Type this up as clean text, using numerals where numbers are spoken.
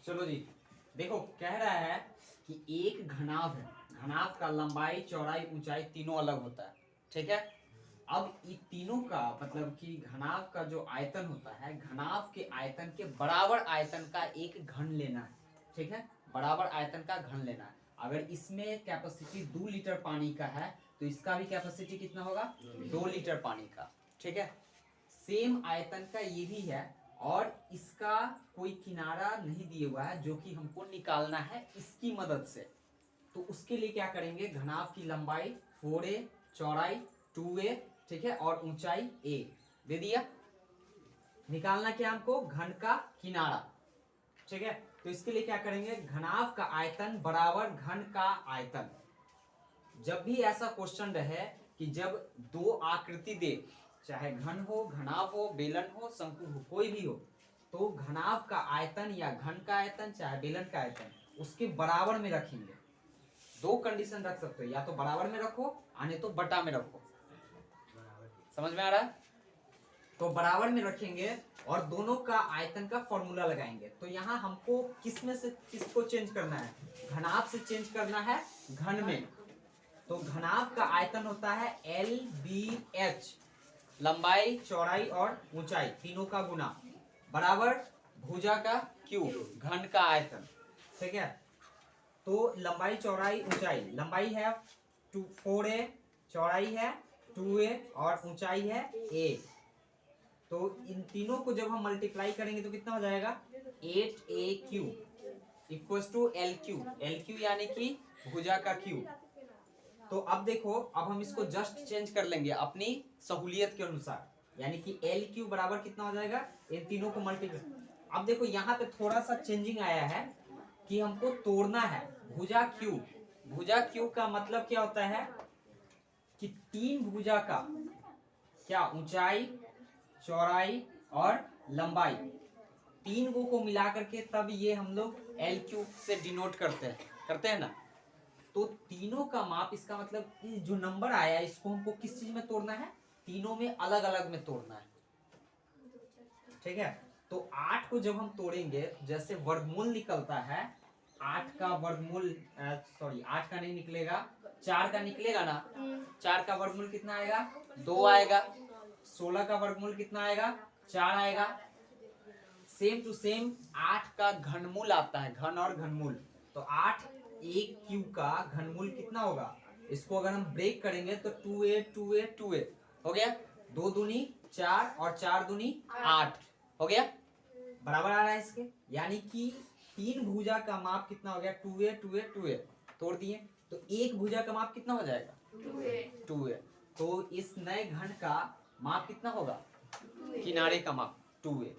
चलो जी, देखो कह रहा है कि एक घनाभ है, घनाभ का लंबाई चौड़ाई ऊंचाई तीनों अलग होता है, ठीक है। अब ये तीनों का मतलब कि घनाभ का जो आयतन होता है, घनाभ के आयतन के बराबर आयतन का एक घन लेना है, ठीक है। बराबर आयतन का घन लेना है। अगर इसमें कैपेसिटी 2 लीटर पानी का है तो इसका भी कैपेसिटी कितना होगा, 2 लीटर पानी का, ठीक है। सेम आयतन का ये भी है और इसका कोई किनारा नहीं दिया हुआ है जो कि हमको निकालना है इसकी मदद से। तो उसके लिए क्या करेंगे, घनाभ की लंबाई 4a, चौड़ाई 2a, ठीक है, और ऊंचाई a दे दिया। निकालना क्या हमको, घन का किनारा, ठीक है। तो इसके लिए क्या करेंगे, घनाभ का आयतन बराबर घन का आयतन। जब भी ऐसा क्वेश्चन रहे कि जब दो आकृति दे, चाहे घन हो, घनाभ हो, बेलन हो, शंकु हो, कोई भी हो, तो घनाभ का आयतन या घन का आयतन चाहे बेलन का आयतन उसके बराबर में रखेंगे। दो कंडीशन रख सकते हो, या तो बराबर में रखो आने तो बटा में रखो। समझ में आ रहा है? तो बराबर में रखेंगे और दोनों का आयतन का फॉर्मूला लगाएंगे। तो यहाँ हमको किस में से किसको चेंज करना है, घनाभ से चेंज करना है घन में। तो घनाभ का आयतन होता है LBH, लंबाई चौड़ाई और ऊंचाई तीनों का गुना, बराबर भुजा का Q, घन का आयतन, ठीक है। तो लंबाई चौड़ाई ऊंचाई, लंबाई है 4a, चौड़ाई है 2a और ऊंचाई है a। तो इन तीनों को जब हम मल्टीप्लाई करेंगे तो कितना हो जाएगा, 8AQ equals to LQ, LQ यानी कि भुजा का Q। तो अब देखो, अब हम इसको जस्ट चेंज कर लेंगे अपनी सहूलियत के अनुसार, यानी कि LQ बराबर कितना हो जाएगा, इन तीनों को मल्टीप्लाई। अब देखो यहाँ पे थोड़ा सा चेंजिंग आया है कि हमको तोड़ना है भुजा Q। भुजा Q का मतलब क्या होता है कि तीन भुजा का क्या ऊंचाई, चौड़ाई और लंबाई, तीन गो को मिला करके तब ये हम लोग LQ से डिनोट करते हैं ना। तो तीनों का माप, इसका मतलब जो नंबर आया इसको हमको किस चीज में तोड़ना है, तीनों में अलग अलग में तोड़ना है, ठीक है। तो 8 को जब हम तोड़ेंगे, जैसे वर्गमूल निकलता है, 8 का वर्गमूल 8 का नहीं निकलेगा, 4 का निकलेगा ना। 4 का वर्गमूल कितना आएगा, 2 आएगा। 16 का वर्गमूल कितना आएगा, 4 आएगा। सेम टू सेम 8 का घनमूल आता है, घन और घनमूल। तो 8AQ का घनमूल कितना होगा, इसको अगर हम ब्रेक करेंगे तो 2a 2a 2a हो गया, 2 दूनी 4 और 4 दूनी 8 हो गया, बराबर आ रहा है इसके। यानी कि तीन भुजा का माप कितना हो गया, 2a 2a 2a तोड़ दिए। तो एक भुजा का माप कितना हो जाएगा, 2a। तो इस नए घन का माप कितना होगा, किनारे का माप 2a।